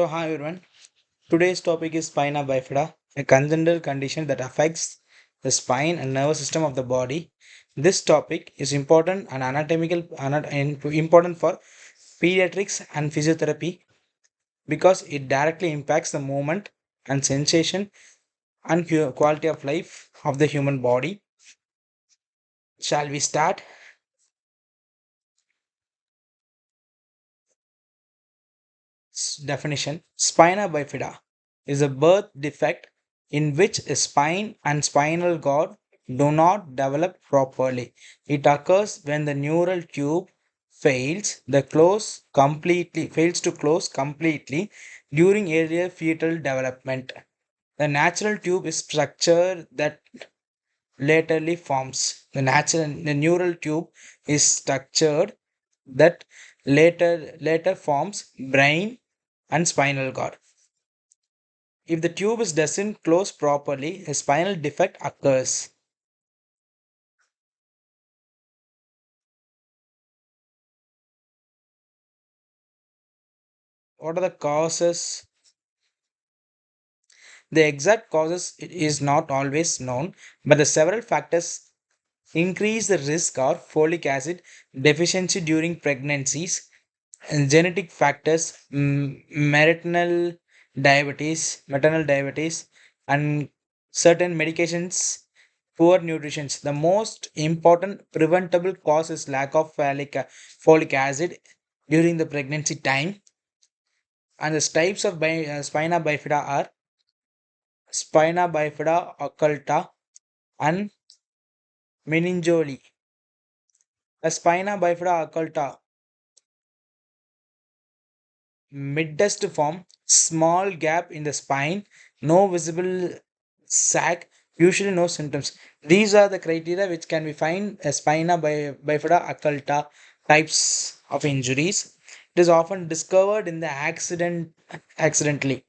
Hi everyone. Today's topic is spina bifida, a congenital condition that affects the spine and nervous system of the body. This topic is important and important for pediatrics and physiotherapy because it directly impacts the movement and sensation and quality of life of the human body. Shall we start? Definition: spina bifida is a birth defect in which a spine and spinal cord do not develop properly. It occurs when the neural tube fails to close completely during earlier fetal development. The natural tube is structure that laterally forms. The neural tube is structured that later forms brain and spinal cord. If the tube doesn't close properly, a spinal defect occurs. What are the causes? The exact causes is not always known, but the several factors increase the risk of folic acid deficiency during pregnancies, and genetic factors, maternal diabetes, and certain medications, poor nutrition. The most important preventable cause is lack of folic acid during the pregnancy time. And the types of spina bifida are spina bifida occulta and meningeally. The spina bifida occulta, midest form, small gap in the spine, no visible sac, usually no symptoms. These are the criteria which can be find a bifida occulta types of injuries. It is often discovered in the accidentally.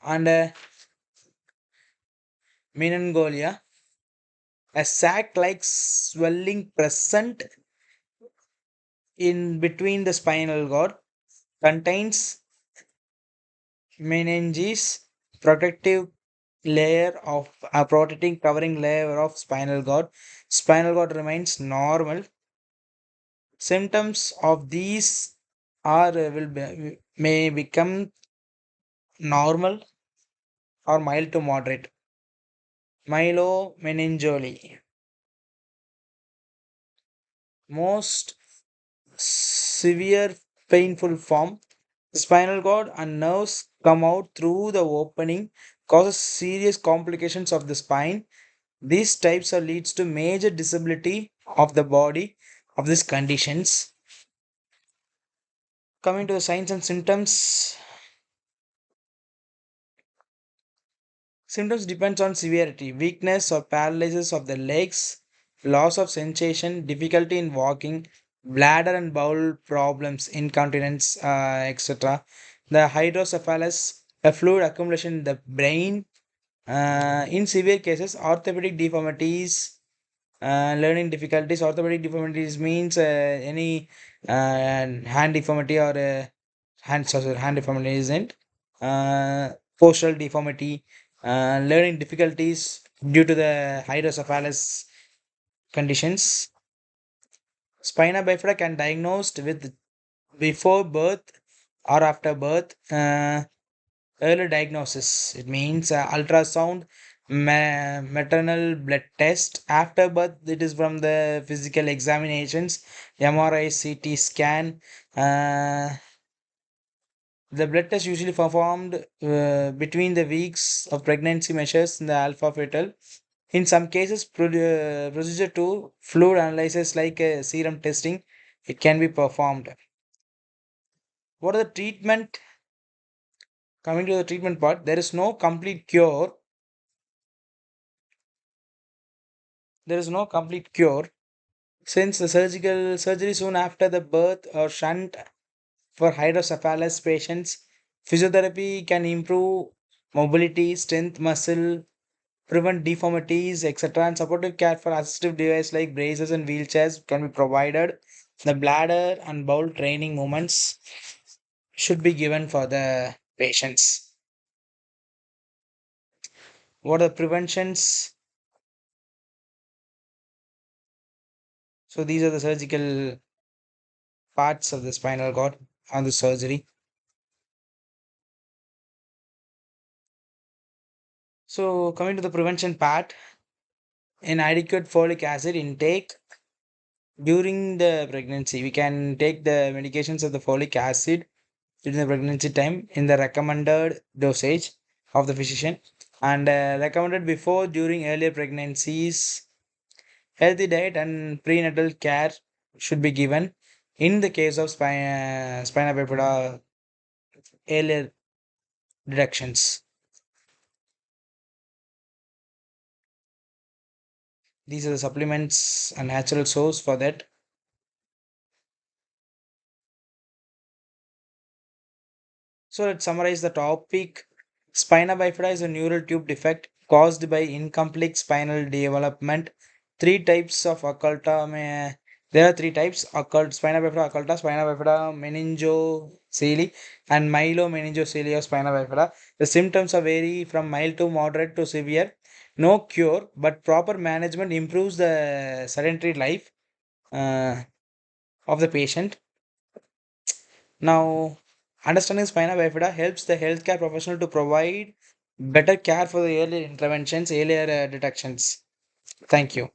And meningolia, a sac-like swelling present in between the spinal cord, contains meninges, protective layer of a protecting covering layer of spinal cord. Spinal cord remains normal. Symptoms of these may become normal or mild to moderate. Myelomeningeally, most severe painful form. The spinal cord and nerves come out through the opening, causes serious complications of the spine. These types are leads to major disability of the body of these conditions. Coming to the signs and symptoms. Symptoms depends on severity, weakness or paralysis of the legs, loss of sensation, difficulty in walking, bladder and bowel problems, incontinence, etc. The hydrocephalus, a fluid accumulation in the brain. In severe cases, orthopedic deformities, learning difficulties. Orthopedic deformities means any hand deformity or hand deformity isn't. Postural deformity, learning difficulties due to the hydrocephalus conditions. Spina bifida can diagnosed with before birth or after birth. Early diagnosis. It means ultrasound, maternal blood test. After birth, it is from the physical examinations, MRI, CT scan. Uh, the blood test usually performed between the weeks of pregnancy measures in the alpha fetal. In some cases, procedure to fluid analysis like serum testing, it can be performed. What are the treatment? Coming to the treatment part, there is no complete cure. There is no complete cure since the surgical surgery soon after the birth or shunt for hydrocephalus patients. Physiotherapy can improve mobility, strength, muscle, prevent deformities, etc. And supportive care for assistive devices like braces and wheelchairs can be provided. The bladder and bowel training movements. should be given for the patients. What are the preventions? So these are the surgical parts of the spinal cord on the surgery. So coming to the prevention part, inadequate folic acid intake during the pregnancy. We can take the medications of the folic acid during the pregnancy time in the recommended dosage of the physician and recommended before during earlier pregnancies. Healthy diet and prenatal care should be given in the case of spina bifida earlier deductions. These are the supplements and natural source for that. So let's summarize the topic. Spina bifida is a neural tube defect caused by incomplete spinal development. Three types of occulta. There are three types: occult spina bifida occulta, spina bifida meningocele, and myelomeningocele of spina bifida. The symptoms are vary from mild to moderate to severe. No cure, but proper management improves the sedentary life uh, of the patient. Now, understanding spina bifida helps the healthcare professional to provide better care for the earlier interventions, earlier detections. Thank you.